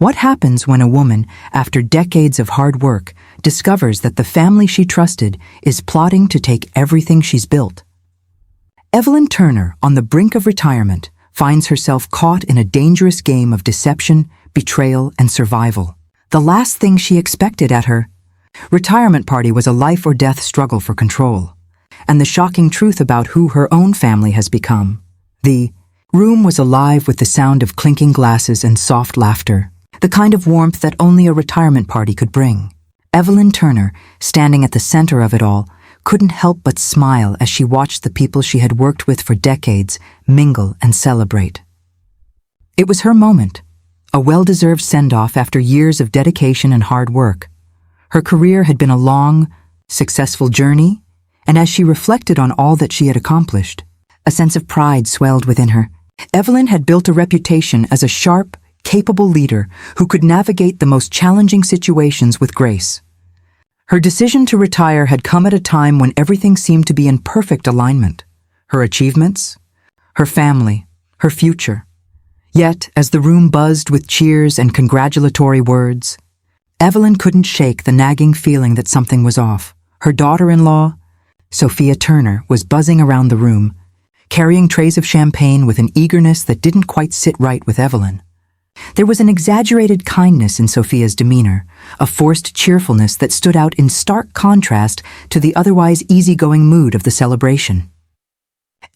What happens when a woman, after decades of hard work, discovers that the family she trusted is plotting to take everything she's built? Evelyn Turner, on the brink of retirement, finds herself caught in a dangerous game of deception, betrayal, and survival. The last thing she expected at her retirement party was a life-or-death struggle for control, and the shocking truth about who her own family has become. The room was alive with the sound of clinking glasses and soft laughter, the kind of warmth that only a retirement party could bring. Evelyn Turner, standing at the center of it all, couldn't help but smile as she watched the people she had worked with for decades mingle and celebrate. It was her moment, a well-deserved send-off after years of dedication and hard work. Her career had been a long, successful journey, and as she reflected on all that she had accomplished, a sense of pride swelled within her. Evelyn had built a reputation as a sharp, capable leader who could navigate the most challenging situations with grace. Her decision to retire had come at a time when everything seemed to be in perfect alignment. Her achievements, her family, her future. Yet, as the room buzzed with cheers and congratulatory words, Evelyn couldn't shake the nagging feeling that something was off. Her daughter-in-law, Sophia Turner, was buzzing around the room, carrying trays of champagne with an eagerness that didn't quite sit right with Evelyn. There was an exaggerated kindness in Sophia's demeanor, a forced cheerfulness that stood out in stark contrast to the otherwise easygoing mood of the celebration.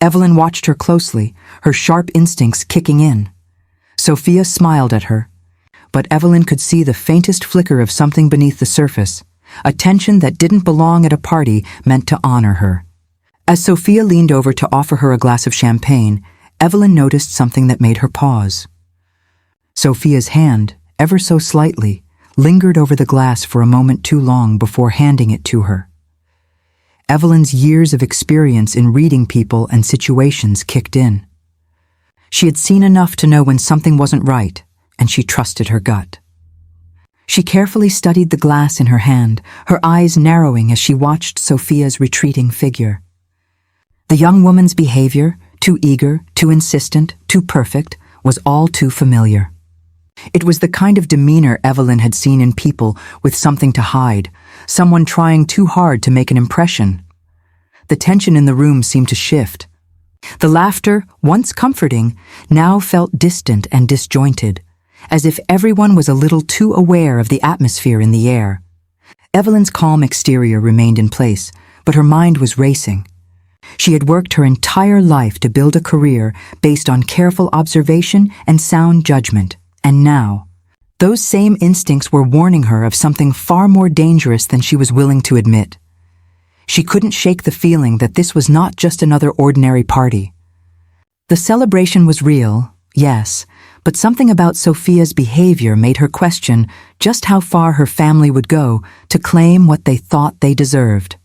Evelyn watched her closely, her sharp instincts kicking in. Sophia smiled at her, but Evelyn could see the faintest flicker of something beneath the surface, a tension that didn't belong at a party meant to honor her. As Sophia leaned over to offer her a glass of champagne, Evelyn noticed something that made her pause. Sophia's hand, ever so slightly, lingered over the glass for a moment too long before handing it to her. Evelyn's years of experience in reading people and situations kicked in. She had seen enough to know when something wasn't right, and she trusted her gut. She carefully studied the glass in her hand, her eyes narrowing as she watched Sophia's retreating figure. The young woman's behavior, too eager, too insistent, too perfect, was all too familiar. It was the kind of demeanor Evelyn had seen in people with something to hide, someone trying too hard to make an impression. The tension in the room seemed to shift. The laughter, once comforting, now felt distant and disjointed, as if everyone was a little too aware of the atmosphere in the air. Evelyn's calm exterior remained in place, but her mind was racing. She had worked her entire life to build a career based on careful observation and sound judgment, and now, those same instincts were warning her of something far more dangerous than she was willing to admit. She couldn't shake the feeling that this was not just another ordinary party. The celebration was real, yes, but something about Sophia's behavior made her question just how far her family would go to claim what they thought they deserved.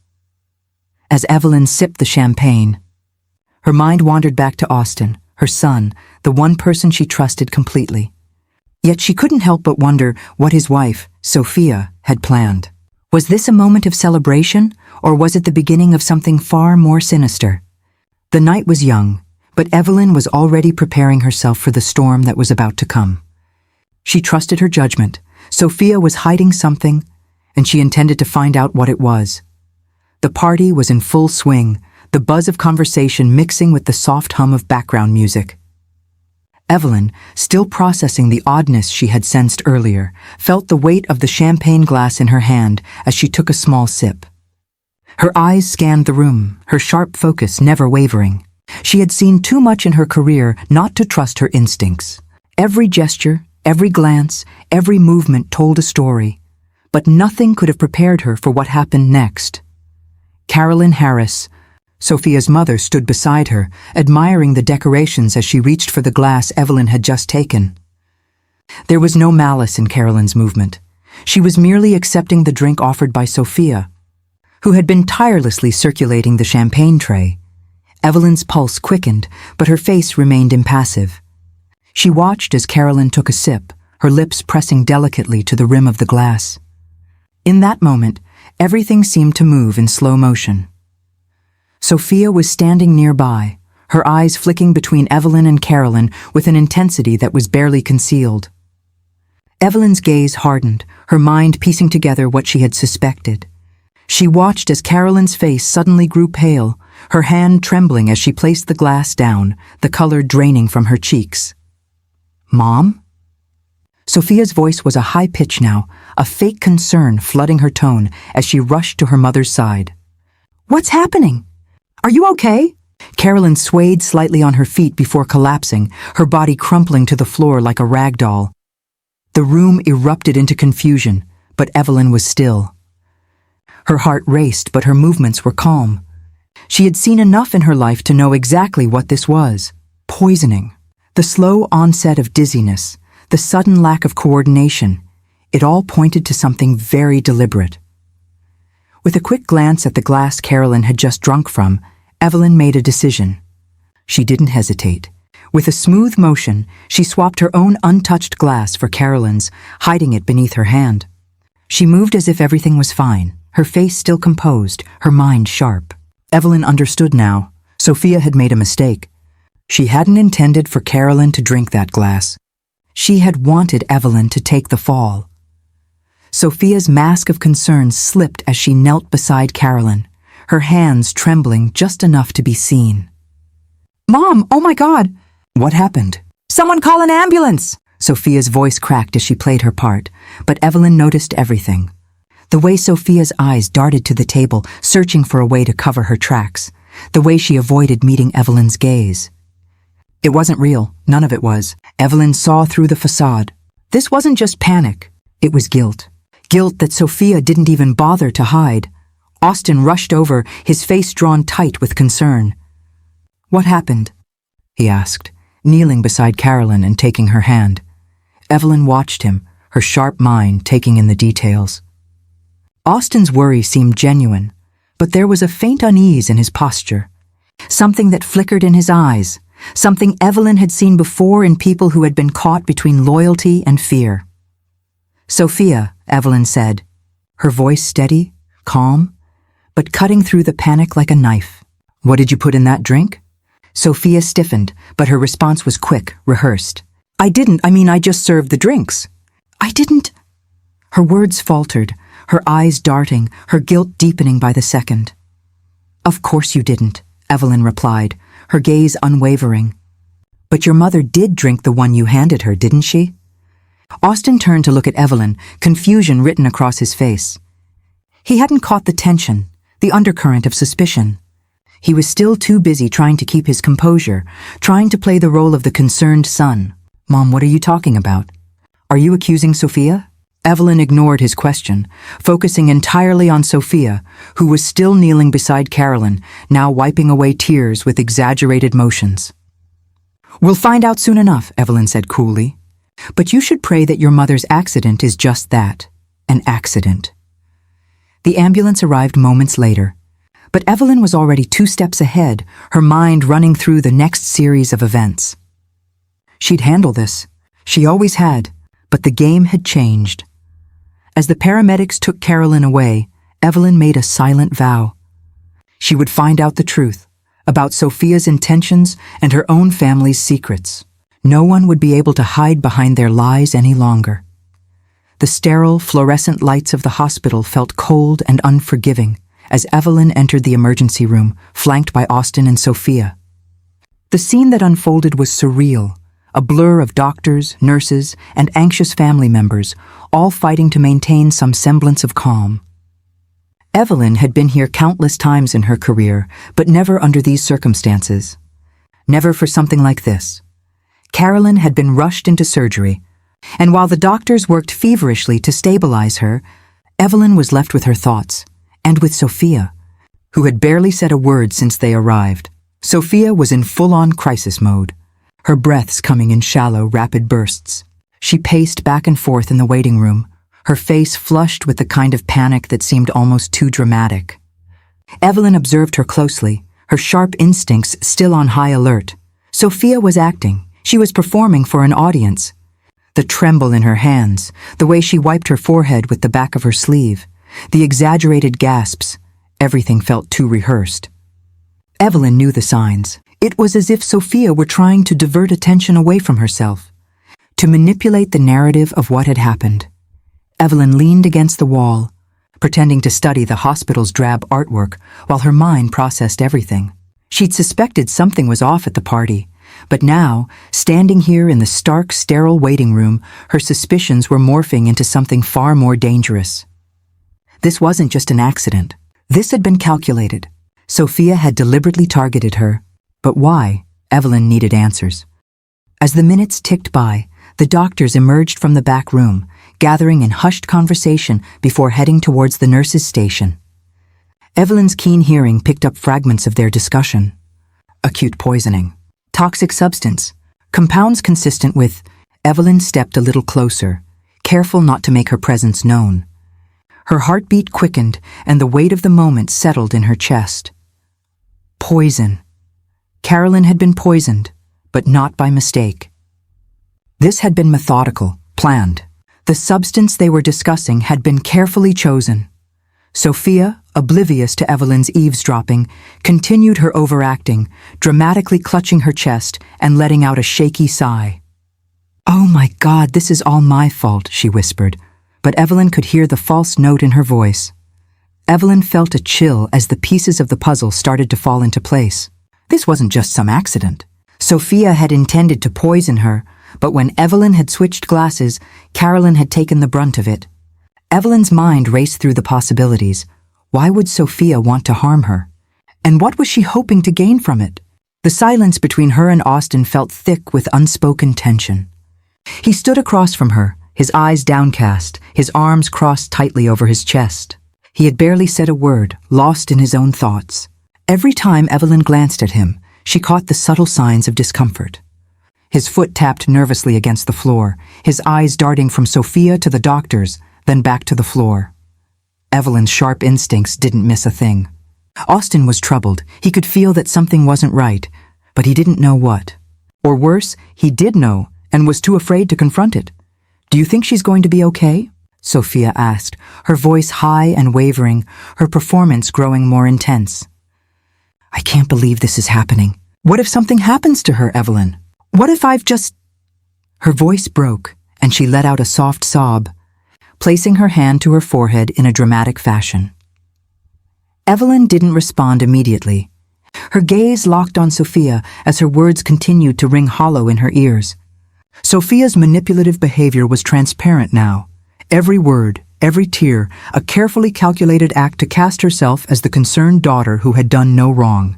As Evelyn sipped the champagne, her mind wandered back to Austin, her son, the one person she trusted completely. Yet she couldn't help but wonder what his wife, Sophia, had planned. Was this a moment of celebration, or was it the beginning of something far more sinister? The night was young, but Evelyn was already preparing herself for the storm that was about to come. She trusted her judgment. Sophia was hiding something, and she intended to find out what it was. The party was in full swing, the buzz of conversation mixing with the soft hum of background music. Evelyn, still processing the oddness she had sensed earlier, felt the weight of the champagne glass in her hand as she took a small sip. Her eyes scanned the room, her sharp focus never wavering. She had seen too much in her career not to trust her instincts. Every gesture, every glance, every movement told a story, but nothing could have prepared her for what happened next. Carolyn Harris, Sophia's mother, stood beside her, admiring the decorations as she reached for the glass Evelyn had just taken. There was no malice in Carolyn's movement. She was merely accepting the drink offered by Sophia, who had been tirelessly circulating the champagne tray. Evelyn's pulse quickened, but her face remained impassive. She watched as Carolyn took a sip, her lips pressing delicately to the rim of the glass. In that moment, everything seemed to move in slow motion. Sophia was standing nearby, her eyes flicking between Evelyn and Carolyn with an intensity that was barely concealed. Evelyn's gaze hardened, her mind piecing together what she had suspected. She watched as Carolyn's face suddenly grew pale, her hand trembling as she placed the glass down, the color draining from her cheeks. "Mom?" Sophia's voice was a high pitch now, a fake concern flooding her tone as she rushed to her mother's side. "What's happening? Are you okay?" Carolyn swayed slightly on her feet before collapsing, her body crumpling to the floor like a rag doll. The room erupted into confusion, but Evelyn was still. Her heart raced, but her movements were calm. She had seen enough in her life to know exactly what this was. Poisoning. The slow onset of dizziness. The sudden lack of coordination. It all pointed to something very deliberate. With a quick glance at the glass Carolyn had just drunk from, Evelyn made a decision. She didn't hesitate. With a smooth motion, she swapped her own untouched glass for Carolyn's, hiding it beneath her hand. She moved as if everything was fine, her face still composed, her mind sharp. Evelyn understood now. Sophia had made a mistake. She hadn't intended for Carolyn to drink that glass. She had wanted Evelyn to take the fall. Sophia's mask of concern slipped as she knelt beside Carolyn, her hands trembling just enough to be seen. "Mom, oh my God!" "What happened?" "Someone call an ambulance!" Sophia's voice cracked as she played her part, but Evelyn noticed everything. The way Sophia's eyes darted to the table, searching for a way to cover her tracks. The way she avoided meeting Evelyn's gaze. It wasn't real. None of it was. Evelyn saw through the facade. This wasn't just panic. It was guilt. Guilt that Sophia didn't even bother to hide. Austin rushed over, his face drawn tight with concern. "What happened?" he asked, kneeling beside Carolyn and taking her hand. Evelyn watched him, her sharp mind taking in the details. Austin's worry seemed genuine, but there was a faint unease in his posture. Something that flickered in his eyes, something Evelyn had seen before in people who had been caught between loyalty and fear. "Sophia," Evelyn said, her voice steady, calm, but cutting through the panic like a knife. "What did you put in that drink?" Sophia stiffened, but her response was quick, rehearsed. I just served the drinks." "I didn't—" Her words faltered, her eyes darting, her guilt deepening by the second. "Of course you didn't," Evelyn replied, her gaze unwavering. "But your mother did drink the one you handed her, didn't she?" Austin turned to look at Evelyn, confusion written across his face. He hadn't caught the tension, the undercurrent of suspicion. He was still too busy trying to keep his composure, trying to play the role of the concerned son. "Mom, what are you talking about? Are you accusing Sophia?" Evelyn ignored his question, focusing entirely on Sophia, who was still kneeling beside Carolyn, now wiping away tears with exaggerated motions. "We'll find out soon enough," Evelyn said coolly. "But you should pray that your mother's accident is just that, an accident." The ambulance arrived moments later, but Evelyn was already 2 steps ahead, her mind running through the next series of events. She'd handle this. She always had, but the game had changed. As the paramedics took Carolyn away, Evelyn made a silent vow. She would find out the truth about Sophia's intentions and her own family's secrets. No one would be able to hide behind their lies any longer. The sterile, fluorescent lights of the hospital felt cold and unforgiving as Evelyn entered the emergency room, flanked by Austin and Sophia. The scene that unfolded was surreal, a blur of doctors, nurses, and anxious family members, all fighting to maintain some semblance of calm. Evelyn had been here countless times in her career, but never under these circumstances. Never for something like this. Carolyn had been rushed into surgery, and while the doctors worked feverishly to stabilize her, Evelyn was left with her thoughts, and with Sophia, who had barely said a word since they arrived. Sophia was in full-on crisis mode, her breaths coming in shallow, rapid bursts. She paced back and forth in the waiting room, her face flushed with the kind of panic that seemed almost too dramatic. Evelyn observed her closely, her sharp instincts still on high alert. Sophia was acting. She was performing for an audience. The tremble in her hands, the way she wiped her forehead with the back of her sleeve, the exaggerated gasps, everything felt too rehearsed. Evelyn knew the signs. It was as if Sophia were trying to divert attention away from herself, to manipulate the narrative of what had happened. Evelyn leaned against the wall, pretending to study the hospital's drab artwork while her mind processed everything. She'd suspected something was off at the party, but now, standing here in the stark, sterile waiting room, her suspicions were morphing into something far more dangerous. This wasn't just an accident. This had been calculated. Sophia had deliberately targeted her. But why? Evelyn needed answers. As the minutes ticked by, the doctors emerged from the back room, gathering in hushed conversation before heading towards the nurses' station. Evelyn's keen hearing picked up fragments of their discussion. Acute poisoning. Toxic substance. Compounds consistent with... Evelyn stepped a little closer, careful not to make her presence known. Her heartbeat quickened and the weight of the moment settled in her chest. Poison. Carolyn had been poisoned, but not by mistake. This had been methodical, planned. The substance they were discussing had been carefully chosen. Sophia, oblivious to Evelyn's eavesdropping, continued her overacting, dramatically clutching her chest and letting out a shaky sigh. "Oh my God, this is all my fault," she whispered, but Evelyn could hear the false note in her voice. Evelyn felt a chill as the pieces of the puzzle started to fall into place. This wasn't just some accident. Sophia had intended to poison her, but when Evelyn had switched glasses, Carolyn had taken the brunt of it. Evelyn's mind raced through the possibilities. Why would Sophia want to harm her? And what was she hoping to gain from it? The silence between her and Austin felt thick with unspoken tension. He stood across from her, his eyes downcast, his arms crossed tightly over his chest. He had barely said a word, lost in his own thoughts. Every time Evelyn glanced at him, she caught the subtle signs of discomfort. His foot tapped nervously against the floor, his eyes darting from Sophia to the doctors, then back to the floor. Evelyn's sharp instincts didn't miss a thing. Austin was troubled. He could feel that something wasn't right, but he didn't know what. Or worse, he did know and was too afraid to confront it. "Do you think she's going to be okay?" Sophia asked, her voice high and wavering, her performance growing more intense. "I can't believe this is happening. What if something happens to her, Evelyn? What if I've just..." Her voice broke, and she let out a soft sob, placing her hand to her forehead in a dramatic fashion. Evelyn didn't respond immediately. Her gaze locked on Sophia as her words continued to ring hollow in her ears. Sophia's manipulative behavior was transparent now. Every word, every tear, a carefully calculated act to cast herself as the concerned daughter who had done no wrong.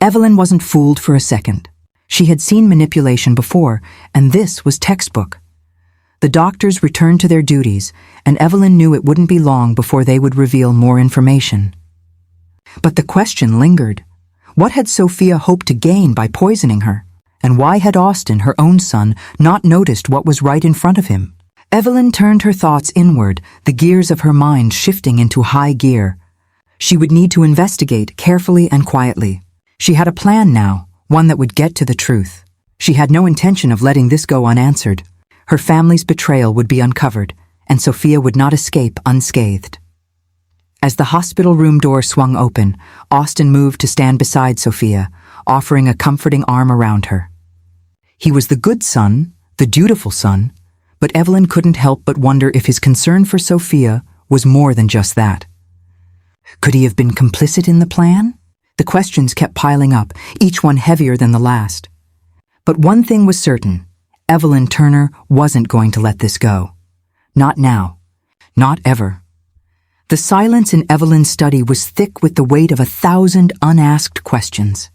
Evelyn wasn't fooled for a second. She had seen manipulation before, and this was textbook. The doctors returned to their duties, and Evelyn knew it wouldn't be long before they would reveal more information. But the question lingered. What had Sophia hoped to gain by poisoning her? And why had Austin, her own son, not noticed what was right in front of him? Evelyn turned her thoughts inward, the gears of her mind shifting into high gear. She would need to investigate carefully and quietly. She had a plan now, one that would get to the truth. She had no intention of letting this go unanswered. Her family's betrayal would be uncovered, and Sophia would not escape unscathed. As the hospital room door swung open, Austin moved to stand beside Sophia, offering a comforting arm around her. He was the good son, the dutiful son, but Evelyn couldn't help but wonder if his concern for Sophia was more than just that. Could he have been complicit in the plan? The questions kept piling up, each one heavier than the last. But one thing was certain. Evelyn Turner wasn't going to let this go. Not now. Not ever. The silence in Evelyn's study was thick with the weight of 1,000 unasked questions.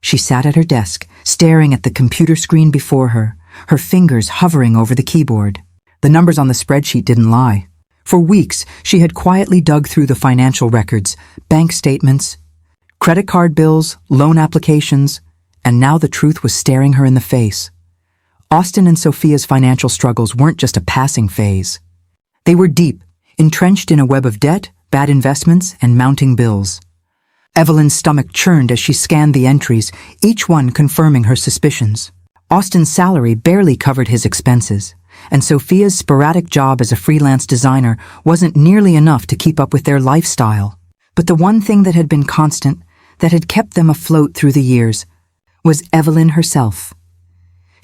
She sat at her desk, staring at the computer screen before her, her fingers hovering over the keyboard. The numbers on the spreadsheet didn't lie. For weeks, she had quietly dug through the financial records, bank statements, credit card bills, loan applications, and now the truth was staring her in the face. Austin and Sophia's financial struggles weren't just a passing phase. They were deep, entrenched in a web of debt, bad investments, and mounting bills. Evelyn's stomach churned as she scanned the entries, each one confirming her suspicions. Austin's salary barely covered his expenses, and Sophia's sporadic job as a freelance designer wasn't nearly enough to keep up with their lifestyle. But the one thing that had been constant, that had kept them afloat through the years, was Evelyn herself.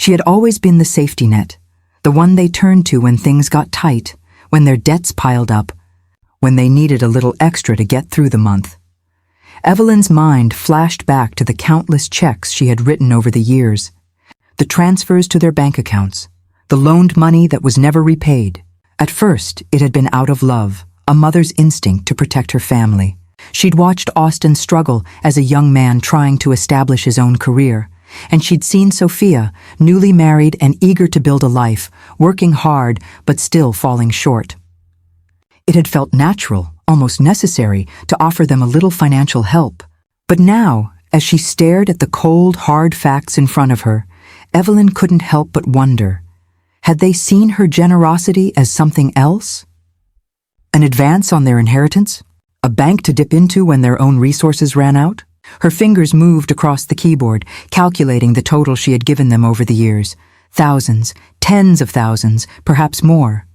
She had always been the safety net, the one they turned to when things got tight, when their debts piled up, when they needed a little extra to get through the month. Evelyn's mind flashed back to the countless checks she had written over the years, the transfers to their bank accounts, the loaned money that was never repaid. At first, it had been out of love, a mother's instinct to protect her family. She'd watched Austin struggle as a young man trying to establish his own career, and she'd seen Sophia, newly married and eager to build a life, working hard but still falling short. It had felt natural, almost necessary, to offer them a little financial help. But now, as she stared at the cold, hard facts in front of her, Evelyn couldn't help but wonder, had they seen her generosity as something else? An advance on their inheritance? A bank to dip into when their own resources ran out? Her fingers moved across the keyboard, calculating the total she had given them over the years. Thousands, tens of thousands, perhaps more.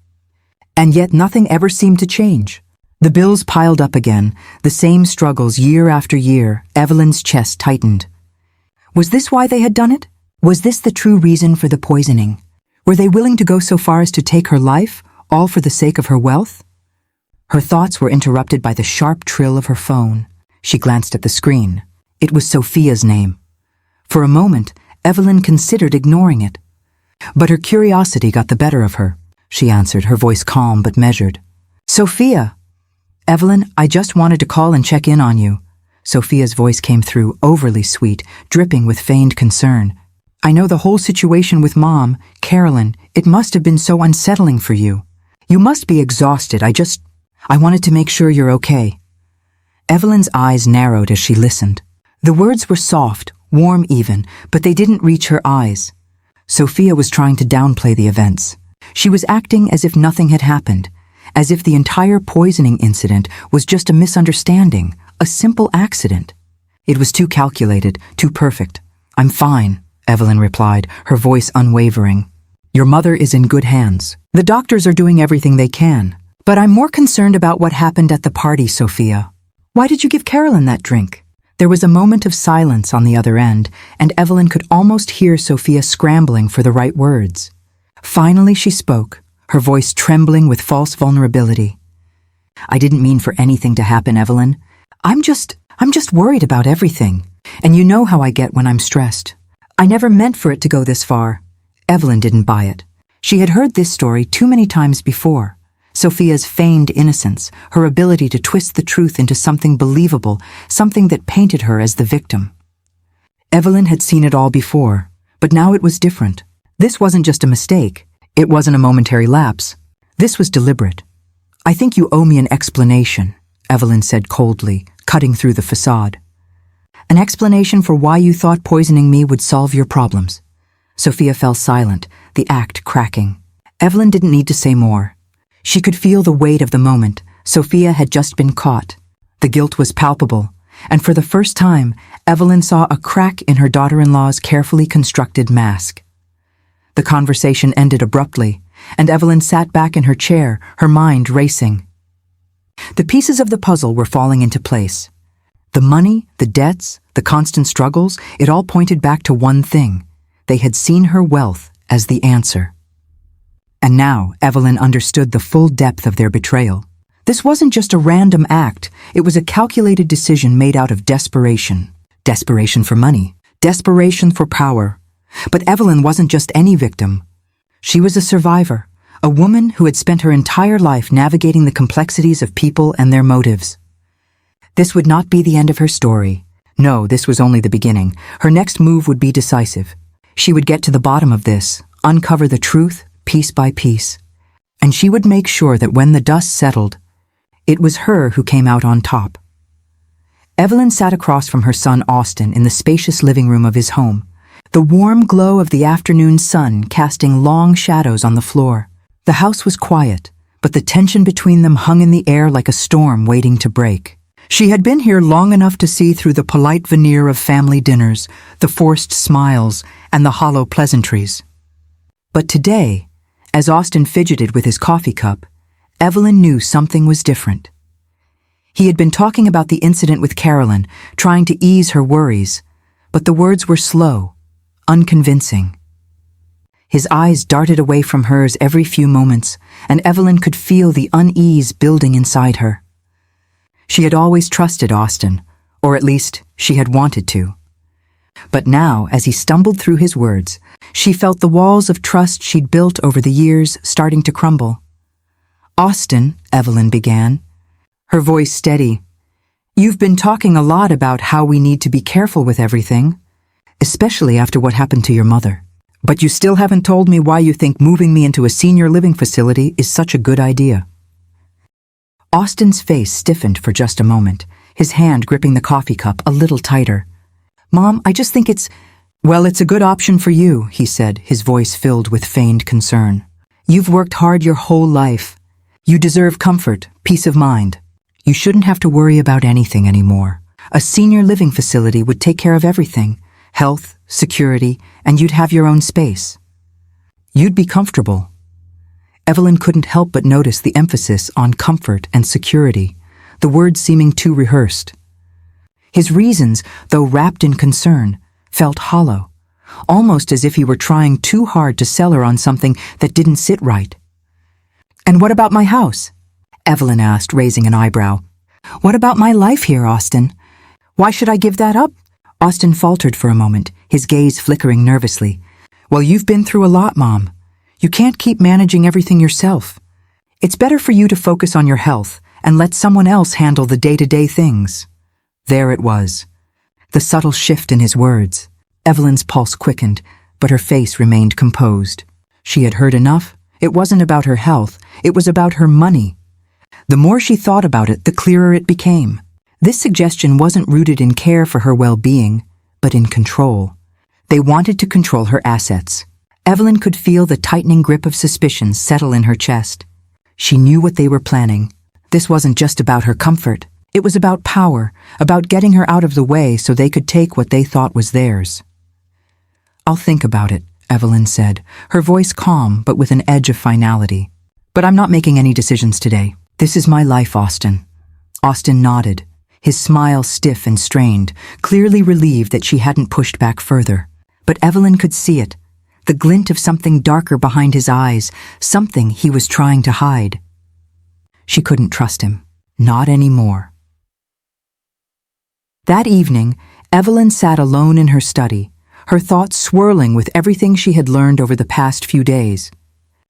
And yet nothing ever seemed to change. The bills piled up again, the same struggles year after year. Evelyn's chest tightened. Was this why they had done it? Was this the true reason for the poisoning? Were they willing to go so far as to take her life, all for the sake of her wealth? Her thoughts were interrupted by the sharp trill of her phone. She glanced at the screen. It was Sophia's name. For a moment, Evelyn considered ignoring it. But her curiosity got the better of her. She answered, her voice calm but measured. Sophia! Evelyn, I just wanted to call and check in on you. Sophia's voice came through, overly sweet, dripping with feigned concern. I know the whole situation with Mom, Carolyn, it must have been so unsettling for you. You must be exhausted. I wanted to make sure you're okay. Evelyn's eyes narrowed as she listened. The words were soft, warm even, but they didn't reach her eyes. Sophia was trying to downplay the events. She was acting as if nothing had happened, as if the entire poisoning incident was just a misunderstanding, a simple accident. It was too calculated, too perfect. I'm fine, Evelyn replied, her voice unwavering. Your mother is in good hands. The doctors are doing everything they can. But I'm more concerned about what happened at the party, Sophia. Why did you give Carolyn that drink? There was a moment of silence on the other end, and Evelyn could almost hear Sophia scrambling for the right words. Finally she spoke, her voice trembling with false vulnerability. I didn't mean for anything to happen, Evelyn. I'm just worried about everything. And you know how I get when I'm stressed. I never meant for it to go this far. Evelyn didn't buy it. She had heard this story too many times before. Sophia's feigned innocence, her ability to twist the truth into something believable, something that painted her as the victim. Evelyn had seen it all before, but now it was different. This wasn't just a mistake. It wasn't a momentary lapse. This was deliberate. I think you owe me an explanation, Evelyn said coldly, cutting through the facade. An explanation for why you thought poisoning me would solve your problems. Sophia fell silent, the act cracking. Evelyn didn't need to say more. She could feel the weight of the moment. Sophia had just been caught. The guilt was palpable, and for the first time, Evelyn saw a crack in her daughter-in-law's carefully constructed mask. The conversation ended abruptly, and Evelyn sat back in her chair, her mind racing. The pieces of the puzzle were falling into place. The money, the debts, the constant struggles, it all pointed back to one thing. They had seen her wealth as the answer. And now Evelyn understood the full depth of their betrayal. This wasn't just a random act, it was a calculated decision made out of desperation. Desperation for money, desperation for power. But Evelyn wasn't just any victim. She was a survivor, a woman who had spent her entire life navigating the complexities of people and their motives. This would not be the end of her story. No, this was only the beginning. Her next move would be decisive. She would get to the bottom of this, uncover the truth, piece by piece. And she would make sure that when the dust settled, it was her who came out on top. Evelyn sat across from her son Austin in the spacious living room of his home, the warm glow of the afternoon sun casting long shadows on the floor. The house was quiet, but the tension between them hung in the air like a storm waiting to break. She had been here long enough to see through the polite veneer of family dinners, the forced smiles, and the hollow pleasantries. But today, as Austin fidgeted with his coffee cup, Evelyn knew something was different. He had been talking about the incident with Carolyn, trying to ease her worries, but the words were slow, unconvincing. His eyes darted away from hers every few moments, and Evelyn could feel the unease building inside her. She had always trusted Austin, or at least she had wanted to. But now, as he stumbled through his words, she felt the walls of trust she'd built over the years starting to crumble. "Austin," Evelyn began, her voice steady, "you've been talking a lot about how we need to be careful with everything, especially after what happened to your mother. But you still haven't told me why you think moving me into a senior living facility is such a good idea." Austin's face stiffened for just a moment, his hand gripping the coffee cup a little tighter. "Mom, I just think it's a good option for you," he said, his voice filled with feigned concern. "You've worked hard your whole life. You deserve comfort, peace of mind. You shouldn't have to worry about anything anymore. A senior living facility would take care of everything, health, security, and you'd have your own space. You'd be comfortable." Evelyn couldn't help but notice the emphasis on comfort and security, the words seeming too rehearsed. His reasons, though wrapped in concern, felt hollow, almost as if he were trying too hard to sell her on something that didn't sit right. "And what about my house?" Evelyn asked, raising an eyebrow. "What about my life here, Austin? Why should I give that up?" Austin faltered for a moment, his gaze flickering nervously. "Well, you've been through a lot, Mom. You can't keep managing everything yourself. It's better for you to focus on your health and let someone else handle the day-to-day things." There it was, the subtle shift in his words. Evelyn's pulse quickened, but her face remained composed. She had heard enough. It wasn't about her health, it was about her money. The more she thought about it, the clearer it became. This suggestion wasn't rooted in care for her well-being, but in control. They wanted to control her assets. Evelyn could feel the tightening grip of suspicion settle in her chest. She knew what they were planning. This wasn't just about her comfort. It was about power, about getting her out of the way so they could take what they thought was theirs. "I'll think about it," Evelyn said, her voice calm but with an edge of finality. "But I'm not making any decisions today. This is my life, Austin." Austin nodded, his smile stiff and strained, clearly relieved that she hadn't pushed back further. But Evelyn could see it, the glint of something darker behind his eyes, something he was trying to hide. She couldn't trust him, not anymore. That evening, Evelyn sat alone in her study, her thoughts swirling with everything she had learned over the past few days.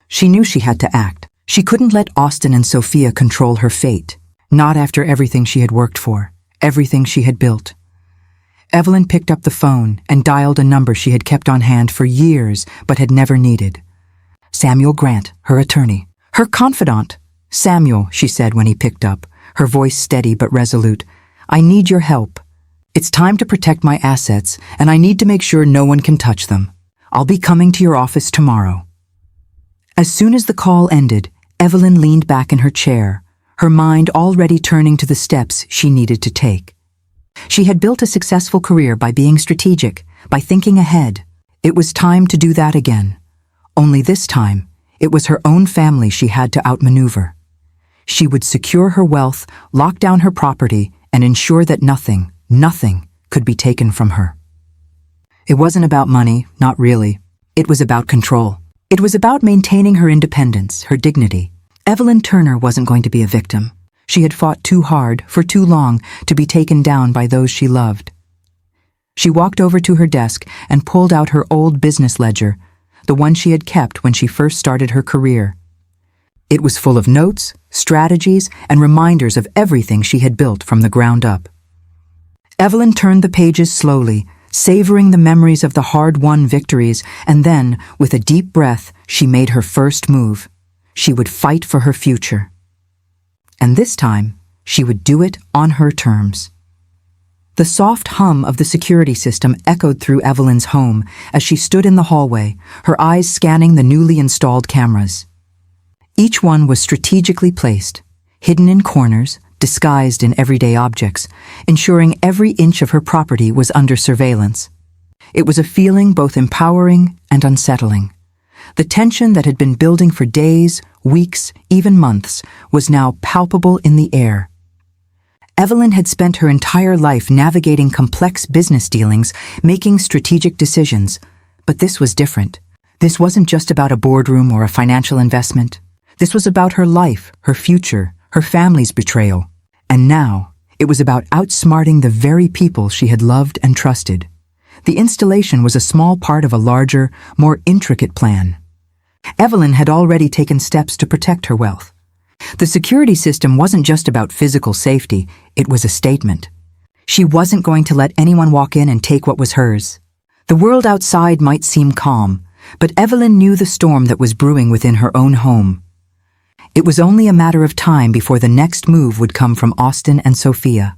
She knew she had to act. She couldn't let Austin and Sophia control her fate, not after everything she had worked for, everything she had built. Evelyn picked up the phone and dialed a number she had kept on hand for years but had never needed. Samuel Grant, her attorney. Her confidant. "Samuel," she said when he picked up, her voice steady but resolute, "I need your help. It's time to protect my assets, and I need to make sure no one can touch them. I'll be coming to your office tomorrow." As soon as the call ended, Evelyn leaned back in her chair, her mind already turning to the steps she needed to take. She had built a successful career by being strategic, by thinking ahead. It was time to do that again. Only this time, it was her own family she had to outmaneuver. She would secure her wealth, lock down her property, and ensure that nothing could be taken from her. It wasn't about money, not really. It was about control. It was about maintaining her independence, her dignity. Evelyn Turner wasn't going to be a victim. She had fought too hard, for too long, to be taken down by those she loved. She walked over to her desk and pulled out her old business ledger, the one she had kept when she first started her career. It was full of notes, strategies, and reminders of everything she had built from the ground up. Evelyn turned the pages slowly, savoring the memories of the hard-won victories, and then, with a deep breath, she made her first move. She would fight for her future. And this time, she would do it on her terms. The soft hum of the security system echoed through Evelyn's home as she stood in the hallway, her eyes scanning the newly installed cameras. Each one was strategically placed, hidden in corners, disguised in everyday objects, ensuring every inch of her property was under surveillance. It was a feeling both empowering and unsettling. The tension that had been building for days, weeks, even months, was now palpable in the air. Evelyn had spent her entire life navigating complex business dealings, making strategic decisions, but this was different. This wasn't just about a boardroom or a financial investment. This was about her life, her future, her family's betrayal. And now, it was about outsmarting the very people she had loved and trusted. The installation was a small part of a larger, more intricate plan. Evelyn had already taken steps to protect her wealth. The security system wasn't just about physical safety, it was a statement. She wasn't going to let anyone walk in and take what was hers. The world outside might seem calm, but Evelyn knew the storm that was brewing within her own home. It was only a matter of time before the next move would come from Austin and Sophia.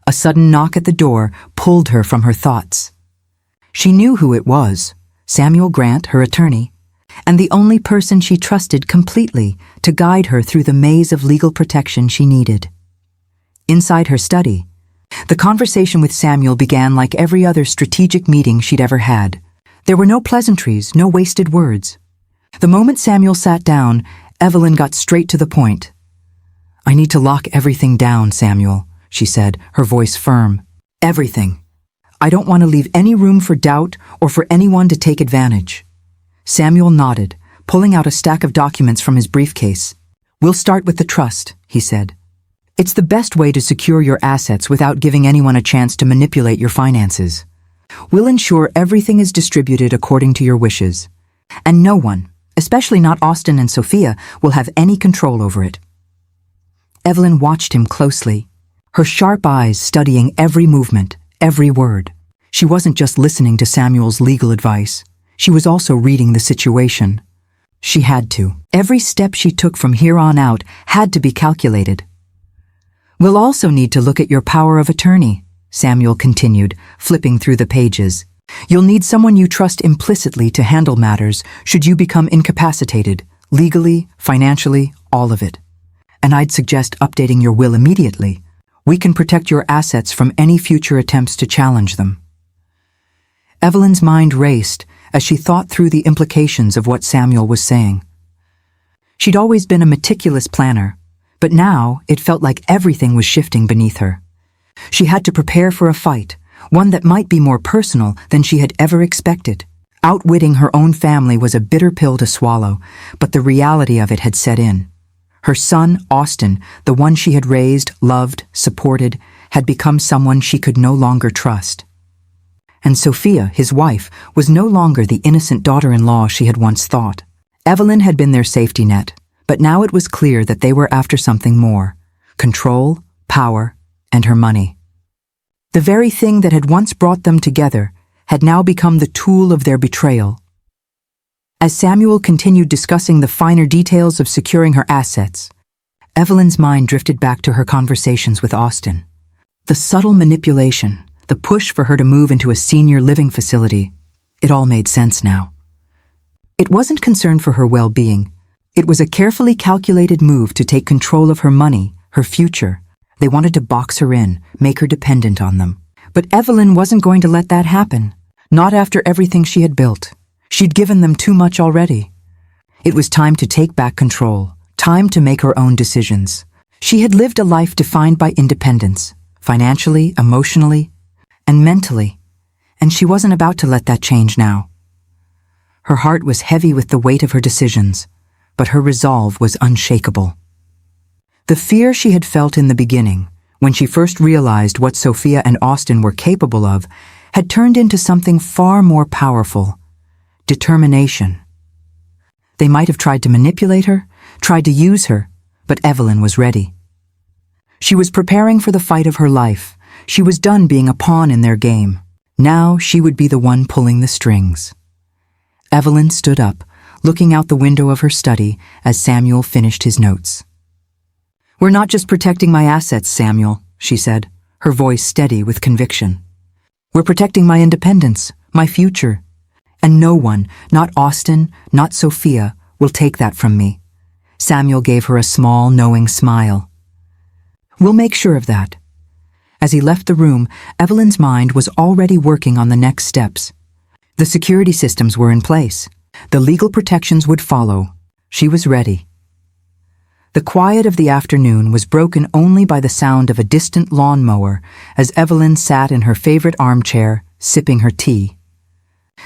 A sudden knock at the door pulled her from her thoughts. She knew who it was, Samuel Grant, her attorney, and the only person she trusted completely to guide her through the maze of legal protection she needed. Inside her study, the conversation with Samuel began like every other strategic meeting she'd ever had. There were no pleasantries, no wasted words. The moment Samuel sat down, Evelyn got straight to the point. "I need to lock everything down, Samuel," she said, her voice firm. "Everything. I don't want to leave any room for doubt or for anyone to take advantage." Samuel nodded, pulling out a stack of documents from his briefcase. "We'll start with the trust," he said. "It's the best way to secure your assets without giving anyone a chance to manipulate your finances. We'll ensure everything is distributed according to your wishes. And no one, especially not Austin and Sophia, will have any control over it." Evelyn watched him closely, her sharp eyes studying every movement, every word. She wasn't just listening to Samuel's legal advice. She was also reading the situation. She had to. Every step she took from here on out had to be calculated. "We'll also need to look at your power of attorney," Samuel continued, flipping through the pages. "You'll need someone you trust implicitly to handle matters should you become incapacitated, legally, financially, all of it. And I'd suggest updating your will immediately. We can protect your assets from any future attempts to challenge them." Evelyn's mind raced as she thought through the implications of what Samuel was saying. She'd always been a meticulous planner, but now it felt like everything was shifting beneath her. She had to prepare for a fight, one that might be more personal than she had ever expected. Outwitting her own family was a bitter pill to swallow, but the reality of it had set in. Her son, Austin, the one she had raised, loved, supported, had become someone she could no longer trust. And Sophia, his wife, was no longer the innocent daughter-in-law she had once thought. Evelyn had been their safety net, but now it was clear that they were after something more: control, power, and her money. The very thing that had once brought them together had now become the tool of their betrayal. As Samuel continued discussing the finer details of securing her assets, Evelyn's mind drifted back to her conversations with Austin. The subtle manipulation, the push for her to move into a senior living facility, it all made sense now. It wasn't concern for her well-being. It was a carefully calculated move to take control of her money, her future. They wanted to box her in, make her dependent on them. But Evelyn wasn't going to let that happen. Not after everything she had built. She'd given them too much already. It was time to take back control, time to make her own decisions. She had lived a life defined by independence, financially, emotionally, and mentally, and she wasn't about to let that change now. Her heart was heavy with the weight of her decisions, but her resolve was unshakable. The fear she had felt in the beginning, when she first realized what Sophia and Austin were capable of, had turned into something far more powerful: determination. They might have tried to manipulate her, tried to use her, but Evelyn was ready. She was preparing for the fight of her life. She was done being a pawn in their game. Now she would be the one pulling the strings. Evelyn stood up, looking out the window of her study as Samuel finished his notes. "We're not just protecting my assets, Samuel," she said, her voice steady with conviction. "We're protecting my independence, my future. And no one, not Austin, not Sophia, will take that from me." Samuel gave her a small, knowing smile. "We'll make sure of that." As he left the room, Evelyn's mind was already working on the next steps. The security systems were in place. The legal protections would follow. She was ready. The quiet of the afternoon was broken only by the sound of a distant lawnmower as Evelyn sat in her favorite armchair, sipping her tea.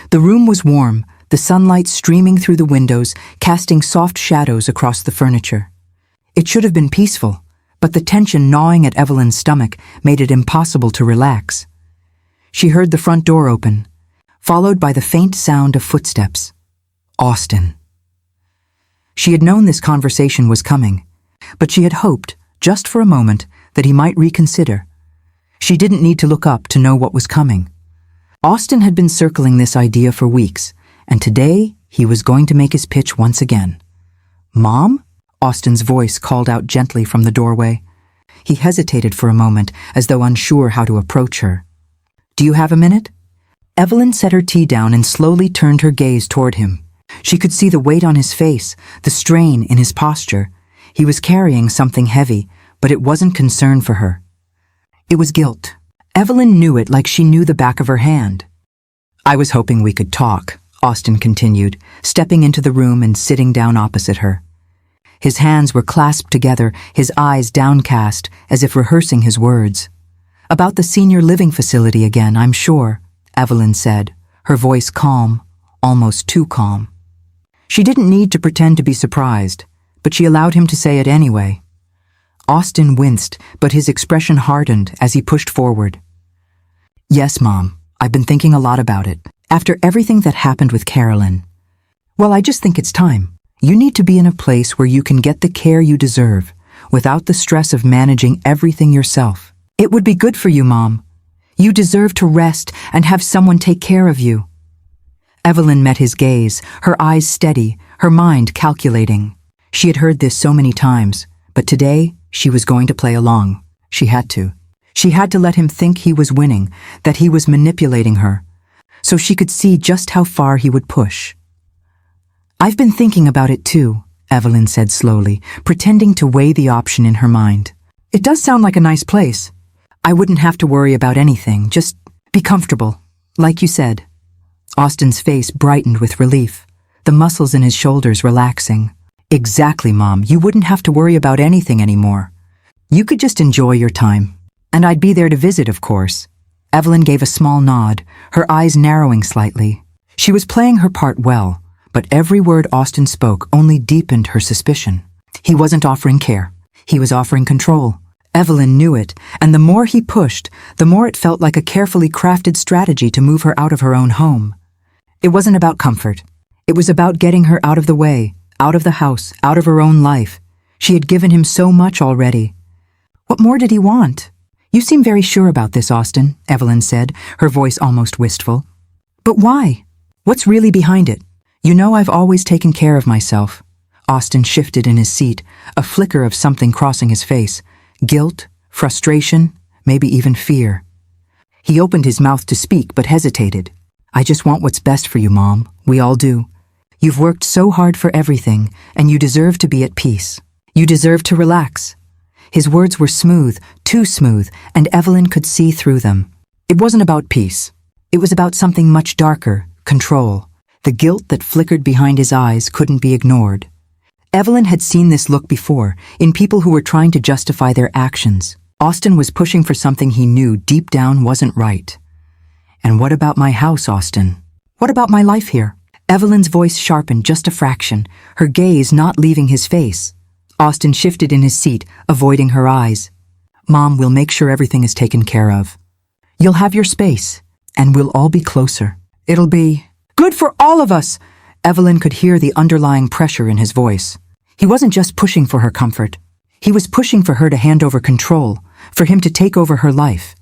The room was warm, the sunlight streaming through the windows, casting soft shadows across the furniture. It should have been peaceful, but the tension gnawing at Evelyn's stomach made it impossible to relax. She heard the front door open, followed by the faint sound of footsteps. Austin. She had known this conversation was coming, but she had hoped, just for a moment, that he might reconsider. She didn't need to look up to know what was coming. Austin had been circling this idea for weeks, and today he was going to make his pitch once again. "Mom?" Austin's voice called out gently from the doorway. He hesitated for a moment, as though unsure how to approach her. "Do you have a minute?" Evelyn set her tea down and slowly turned her gaze toward him. She could see the weight on his face, the strain in his posture. He was carrying something heavy, but it wasn't concern for her. It was guilt. Evelyn knew it like she knew the back of her hand. "I was hoping we could talk," Austin continued, stepping into the room and sitting down opposite her. His hands were clasped together, his eyes downcast, as if rehearsing his words. "About the senior living facility again, I'm sure," Evelyn said, her voice calm, almost too calm. She didn't need to pretend to be surprised, but she allowed him to say it anyway. Austin winced, but his expression hardened as he pushed forward. "Yes, Mom, I've been thinking a lot about it. After everything that happened with Carolyn. Well, I just think it's time. You need to be in a place where you can get the care you deserve, without the stress of managing everything yourself. It would be good for you, Mom. You deserve to rest and have someone take care of you." Evelyn met his gaze, her eyes steady, her mind calculating. She had heard this so many times, but today she was going to play along. She had to. She had to let him think he was winning, that he was manipulating her, so she could see just how far he would push. "I've been thinking about it too," Evelyn said slowly, pretending to weigh the option in her mind. "It does sound like a nice place. I wouldn't have to worry about anything, just be comfortable, like you said." Austin's face brightened with relief, the muscles in his shoulders relaxing. "Exactly, Mom. You wouldn't have to worry about anything anymore. You could just enjoy your time. And I'd be there to visit, of course." Evelyn gave a small nod, her eyes narrowing slightly. She was playing her part well, but every word Austin spoke only deepened her suspicion. He wasn't offering care. He was offering control. Evelyn knew it, and the more he pushed, the more it felt like a carefully crafted strategy to move her out of her own home. It wasn't about comfort. It was about getting her out of the way, out of the house, out of her own life. She had given him so much already. What more did he want? "You seem very sure about this, Austin," Evelyn said, her voice almost wistful. "But why? What's really behind it? You know I've always taken care of myself." Austin shifted in his seat, a flicker of something crossing his face. Guilt, frustration, maybe even fear. He opened his mouth to speak but hesitated. "I just want what's best for you, Mom. We all do. You've worked so hard for everything, and you deserve to be at peace. You deserve to relax." His words were smooth, too smooth, and Evelyn could see through them. It wasn't about peace. It was about something much darker, control. The guilt that flickered behind his eyes couldn't be ignored. Evelyn had seen this look before, in people who were trying to justify their actions. Austin was pushing for something he knew deep down wasn't right. "And what about my house, Austin? What about my life here?" Evelyn's voice sharpened just a fraction, her gaze not leaving his face. Austin shifted in his seat, avoiding her eyes. "Mom, we'll make sure everything is taken care of. You'll have your space, and we'll all be closer. It'll be good for all of us." Evelyn could hear the underlying pressure in his voice. He wasn't just pushing for her comfort. He was pushing for her to hand over control, for him to take over her life.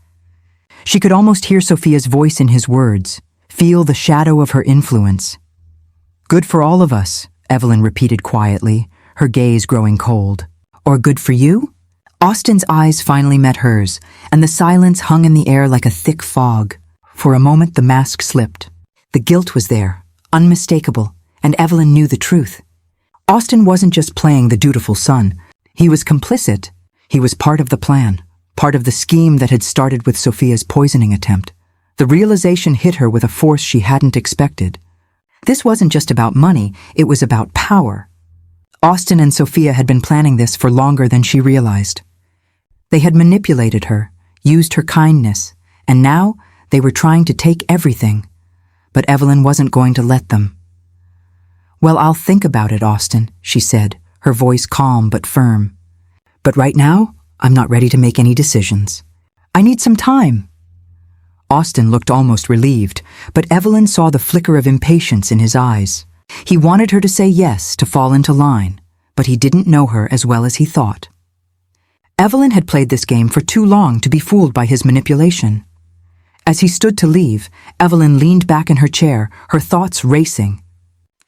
She could almost hear Sophia's voice in his words, feel the shadow of her influence. "Good for all of us," Evelyn repeated quietly, her gaze growing cold. "Or good for you?" Austin's eyes finally met hers, and the silence hung in the air like a thick fog. For a moment the mask slipped. The guilt was there, unmistakable, and Evelyn knew the truth. Austin wasn't just playing the dutiful son. He was complicit. He was part of the plan, part of the scheme that had started with Sophia's poisoning attempt. The realization hit her with a force she hadn't expected. This wasn't just about money, it was about power. Austin and Sophia had been planning this for longer than she realized. They had manipulated her, used her kindness, and now they were trying to take everything. but Evelyn wasn't going to let them. "Well, I'll think about it, Austin," she said, her voice calm but firm. "But right now, I'm not ready to make any decisions. I need some time." Austin looked almost relieved, but Evelyn saw the flicker of impatience in his eyes. He wanted her to say yes, to fall into line, but he didn't know her as well as he thought. Evelyn had played this game for too long to be fooled by his manipulation. As he stood to leave, Evelyn leaned back in her chair, her thoughts racing.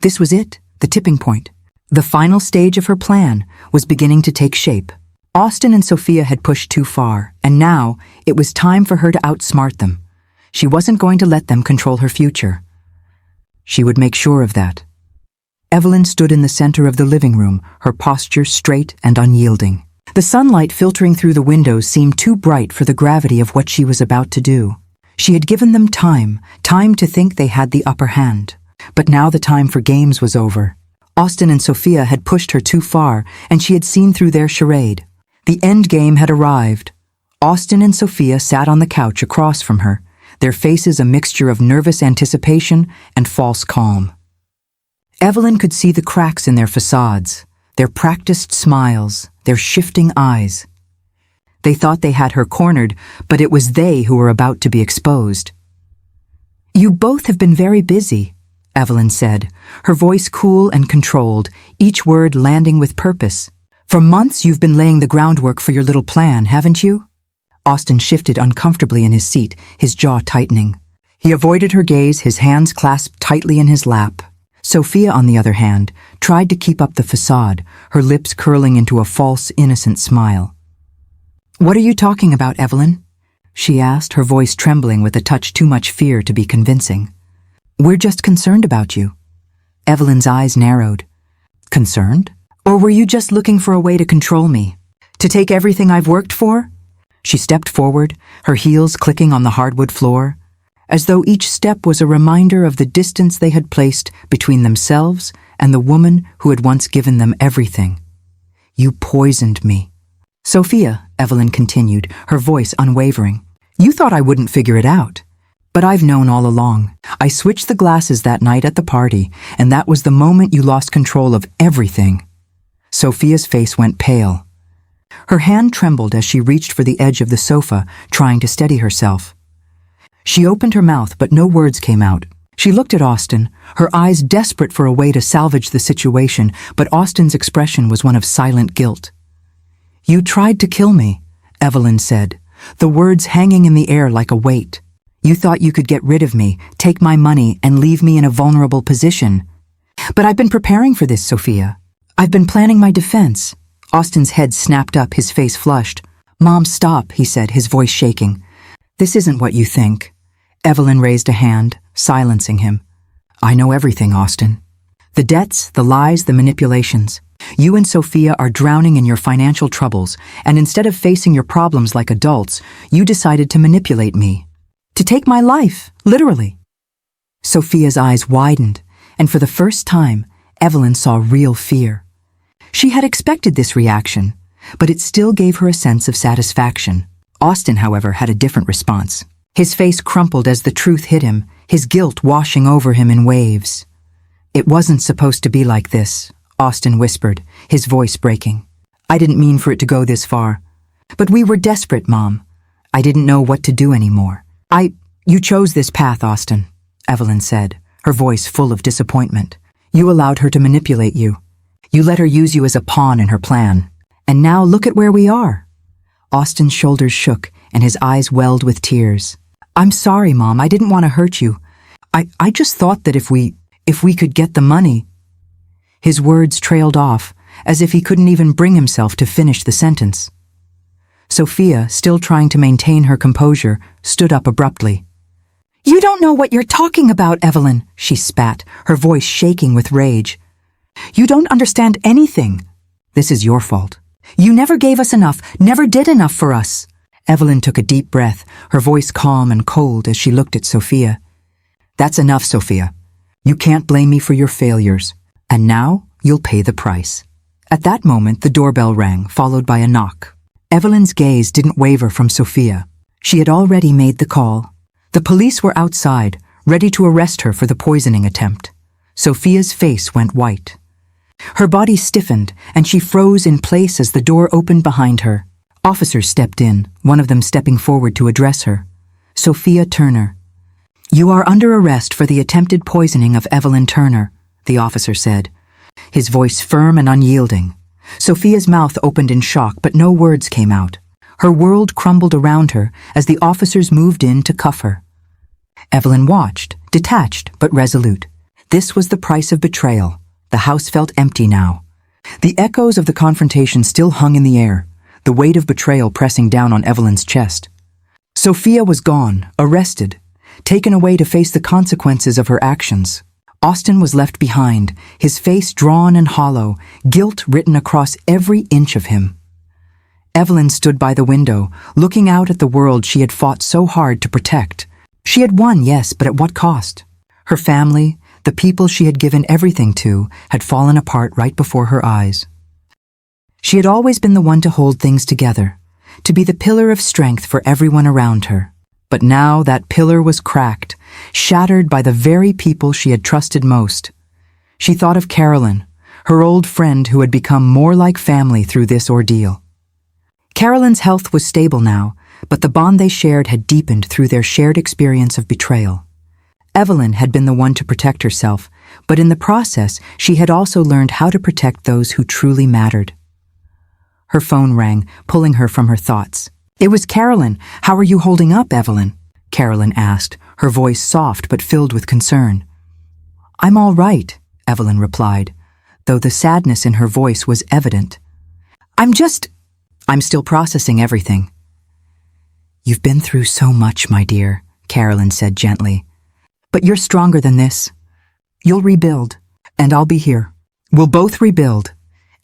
This was it, the tipping point. The final stage of her plan was beginning to take shape. Austin and Sophia had pushed too far, and now it was time for her to outsmart them. She wasn't going to let them control her future. She would make sure of that. Evelyn stood in the center of the living room, her posture straight and unyielding. The sunlight filtering through the windows seemed too bright for the gravity of what she was about to do. She had given them time to think they had the upper hand. But now the time for games was over. Austin and Sophia had pushed her too far, and she had seen through their charade. The end game had arrived. Austin and Sophia sat on the couch across from her, their faces a mixture of nervous anticipation and false calm. Evelyn could see the cracks in their facades, their practiced smiles, their shifting eyes. They thought they had her cornered, but it was they who were about to be exposed. "You both have been very busy," Evelyn said, her voice cool and controlled, each word landing with purpose. "For months you've been laying the groundwork for your little plan, haven't you?" Austin shifted uncomfortably in his seat, his jaw tightening. He avoided her gaze, his hands clasped tightly in his lap. Sophia, on the other hand, tried to keep up the facade, her lips curling into a false, innocent smile. "What are you talking about, Evelyn?" she asked, her voice trembling with a touch too much fear to be convincing. "We're just concerned about you." Evelyn's eyes narrowed. "Concerned? Or were you just looking for a way to control me? To take everything I've worked for?" She stepped forward, her heels clicking on the hardwood floor, as though each step was a reminder of the distance they had placed between themselves and the woman who had once given them everything. "You poisoned me." "Sophia," Evelyn continued, her voice unwavering, "you thought I wouldn't figure it out. But I've known all along. I switched the glasses that night at the party, and that was the moment you lost control of everything." Sophia's face went pale. Her hand trembled as she reached for the edge of the sofa, trying to steady herself. She opened her mouth, but no words came out. She looked at Austin, her eyes desperate for a way to salvage the situation, but Austin's expression was one of silent guilt. "You tried to kill me," Evelyn said, the words hanging in the air like a weight. "You thought you could get rid of me, take my money, and leave me in a vulnerable position. But I've been preparing for this, Sophia. I've been planning my defense." Austin's head snapped up, his face flushed. "Mom, stop," he said, his voice shaking. "This isn't what you think." Evelyn raised a hand, silencing him. "I know everything, Austin. The debts, the lies, the manipulations. You and Sophia are drowning in your financial troubles, and instead of facing your problems like adults, you decided to manipulate me. To take my life, literally." Sophia's eyes widened, and for the first time, Evelyn saw real fear. She had expected this reaction, but it still gave her a sense of satisfaction. Austin, however, had a different response. His face crumpled as the truth hit him, his guilt washing over him in waves. "It wasn't supposed to be like this," Austin whispered, his voice breaking. "I didn't mean for it to go this far. But we were desperate, Mom. I didn't know what to do anymore. You chose this path, Austin," Evelyn said, her voice full of disappointment. "You allowed her to manipulate you. You let her use you as a pawn in her plan. And now look at where we are." Austin's shoulders shook, and his eyes welled with tears. "I'm sorry, Mom. I didn't want to hurt you. I just thought that if we could get the money." His words trailed off, as if he couldn't even bring himself to finish the sentence. Sophia, still trying to maintain her composure, stood up abruptly. "You don't know what you're talking about, Evelyn," she spat, her voice shaking with rage. "You don't understand anything. This is your fault. You never gave us enough, never did enough for us." Evelyn took a deep breath, her voice calm and cold as she looked at Sophia. "That's enough, Sophia. You can't blame me for your failures. And now you'll pay the price." At that moment, the doorbell rang, followed by a knock. Evelyn's gaze didn't waver from Sophia. She had already made the call. The police were outside, ready to arrest her for the poisoning attempt. Sophia's face went white. Her body stiffened, and she froze in place as the door opened behind her. Officers stepped in, one of them stepping forward to address her. Sophia Turner. "You are under arrest for the attempted poisoning of Evelyn Turner," the officer said, his voice firm and unyielding. Sophia's mouth opened in shock, but no words came out. Her world crumbled around her as the officers moved in to cuff her. Evelyn watched, detached but resolute. This was the price of betrayal. The house felt empty now. The echoes of the confrontation still hung in the air, the weight of betrayal pressing down on Evelyn's chest. Sophia was gone, arrested, taken away to face the consequences of her actions. Austin was left behind, his face drawn and hollow, guilt written across every inch of him. Evelyn stood by the window, looking out at the world she had fought so hard to protect. She had won, yes, but at what cost? Her family, the people she had given everything to, had fallen apart right before her eyes. She had always been the one to hold things together, to be the pillar of strength for everyone around her. But now that pillar was cracked, shattered by the very people she had trusted most. She thought of Carolyn, her old friend who had become more like family through this ordeal. Carolyn's health was stable now, but the bond they shared had deepened through their shared experience of betrayal. Evelyn had been the one to protect herself, but in the process, she had also learned how to protect those who truly mattered. Her phone rang, pulling her from her thoughts. "It was Carolyn. How are you holding up, Evelyn?" Carolyn asked, her voice soft but filled with concern. "I'm all right," Evelyn replied, though the sadness in her voice was evident. I'm still processing everything." "You've been through so much, my dear," Carolyn said gently. "But you're stronger than this. You'll rebuild, and I'll be here. We'll both rebuild."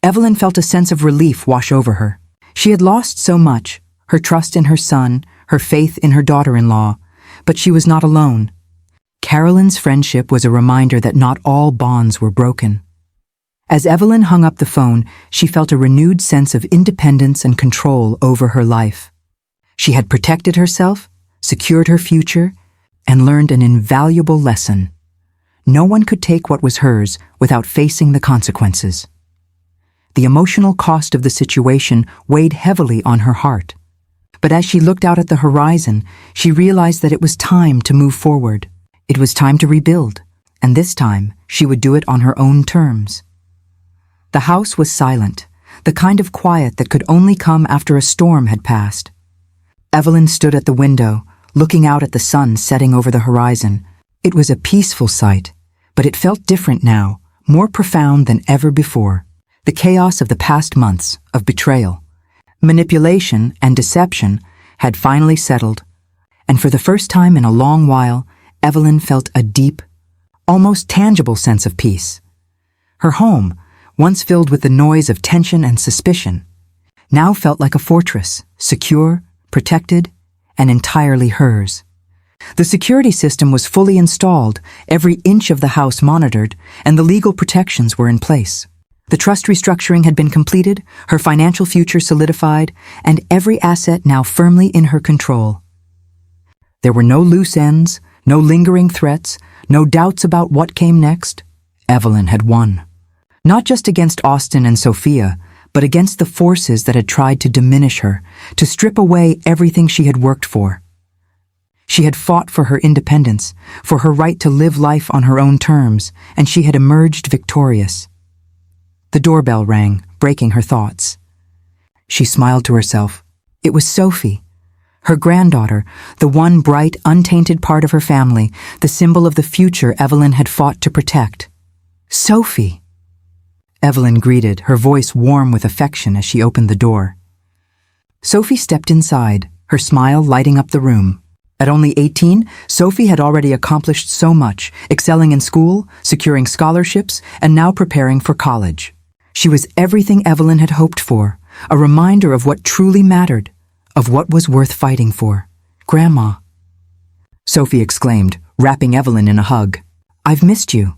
Evelyn felt a sense of relief wash over her. She had lost so much, her trust in her son, her faith in her daughter-in-law, but she was not alone. Carolyn's friendship was a reminder that not all bonds were broken. As Evelyn hung up the phone, she felt a renewed sense of independence and control over her life. She had protected herself, secured her future, and learned an invaluable lesson. No one could take what was hers without facing the consequences. The emotional cost of the situation weighed heavily on her heart. But as she looked out at the horizon, she realized that it was time to move forward. It was time to rebuild, and this time she would do it on her own terms. The house was silent, the kind of quiet that could only come after a storm had passed. Evelyn stood at the window, looking out at the sun setting over the horizon. It was a peaceful sight, but it felt different now, more profound than ever before. The chaos of the past months, of betrayal, manipulation, and deception had finally settled, and for the first time in a long while, Evelyn felt a deep, almost tangible sense of peace. Her home, once filled with the noise of tension and suspicion, now felt like a fortress, secure, protected, and entirely hers. The security system was fully installed, every inch of the house monitored, and the legal protections were in place. The trust restructuring had been completed, her financial future solidified, and every asset now firmly in her control. There were no loose ends, no lingering threats, no doubts about what came next. Evelyn had won. Not just against Austin and Sophia, but against the forces that had tried to diminish her, to strip away everything she had worked for. She had fought for her independence, for her right to live life on her own terms, and she had emerged victorious. The doorbell rang, breaking her thoughts. She smiled to herself. It was Sophie, her granddaughter, the one bright, untainted part of her family, the symbol of the future Evelyn had fought to protect. Sophie! Evelyn greeted, her voice warm with affection as she opened the door. Sophie stepped inside, her smile lighting up the room. At only 18, Sophie had already accomplished so much, excelling in school, securing scholarships, and now preparing for college. She was everything Evelyn had hoped for, a reminder of what truly mattered, of what was worth fighting for. Grandma. Sophie exclaimed, wrapping Evelyn in a hug. "I've missed you."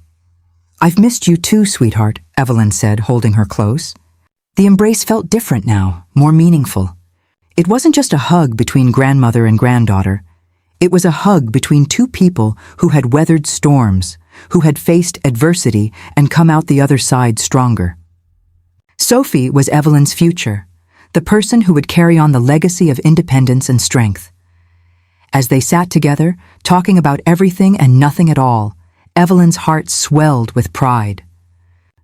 "I've missed you too, sweetheart," Evelyn said, holding her close. The embrace felt different now, more meaningful. It wasn't just a hug between grandmother and granddaughter. It was a hug between two people who had weathered storms, who had faced adversity and come out the other side stronger. Sophie was Evelyn's future, the person who would carry on the legacy of independence and strength. As they sat together, talking about everything and nothing at all, Evelyn's heart swelled with pride.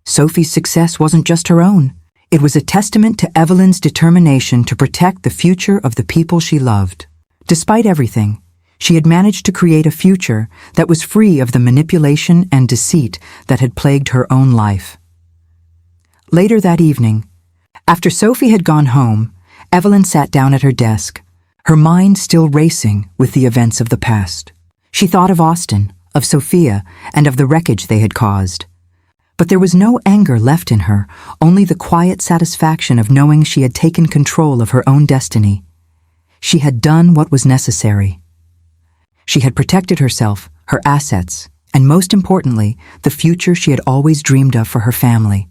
Sophie's success wasn't just her own. It was a testament to Evelyn's determination to protect the future of the people she loved. Despite everything, she had managed to create a future that was free of the manipulation and deceit that had plagued her own life. Later that evening, after Sophie had gone home, Evelyn sat down at her desk, her mind still racing with the events of the past. She thought of Austin, of Sophia, and of the wreckage they had caused. But there was no anger left in her, only the quiet satisfaction of knowing she had taken control of her own destiny. She had done what was necessary. She had protected herself, her assets, and most importantly, the future she had always dreamed of for her family.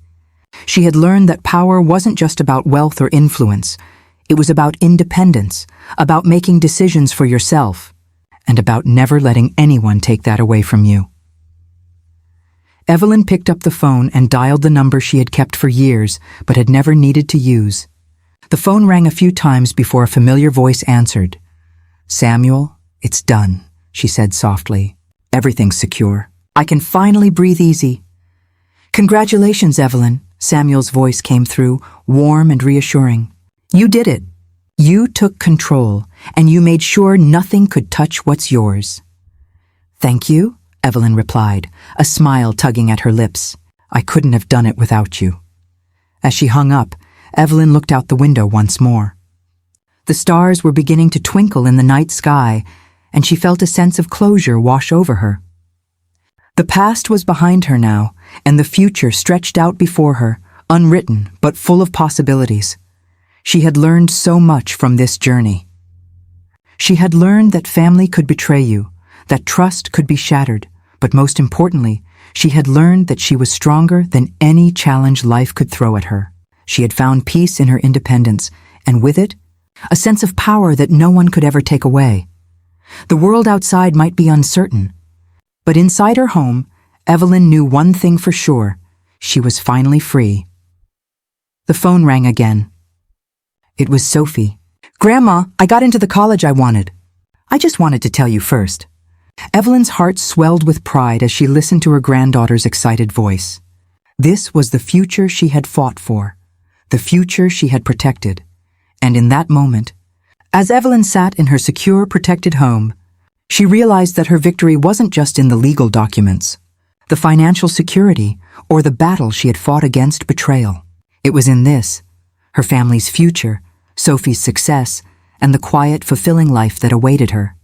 She had learned that power wasn't just about wealth or influence. It was about independence, about making decisions for yourself, and about never letting anyone take that away from you. Evelyn picked up the phone and dialed the number she had kept for years but had never needed to use. The phone rang a few times before a familiar voice answered. "Samuel, it's done," she said softly. "Everything's secure. I can finally breathe easy." "Congratulations, Evelyn," Samuel's voice came through, warm and reassuring. "You did it. You took control, and you made sure nothing could touch what's yours." "Thank you," Evelyn replied, a smile tugging at her lips. "I couldn't have done it without you." As she hung up, Evelyn looked out the window once more. The stars were beginning to twinkle in the night sky, and she felt a sense of closure wash over her. The past was behind her now, and the future stretched out before her, unwritten but full of possibilities. She had learned so much from this journey. She had learned that family could betray you, that trust could be shattered, but most importantly, she had learned that she was stronger than any challenge life could throw at her. She had found peace in her independence, and with it, a sense of power that no one could ever take away. The world outside might be uncertain, but inside her home, Evelyn knew one thing for sure: she was finally free. The phone rang again. It was Sophie. "Grandma, I got into the college I wanted. I just wanted to tell you first." Evelyn's heart swelled with pride as she listened to her granddaughter's excited voice. This was the future she had fought for, the future she had protected. And in that moment, as Evelyn sat in her secure, protected home, she realized that her victory wasn't just in the legal documents, the financial security, or the battle she had fought against betrayal. It was in this, her family's future, Sophie's success, and the quiet, fulfilling life that awaited her.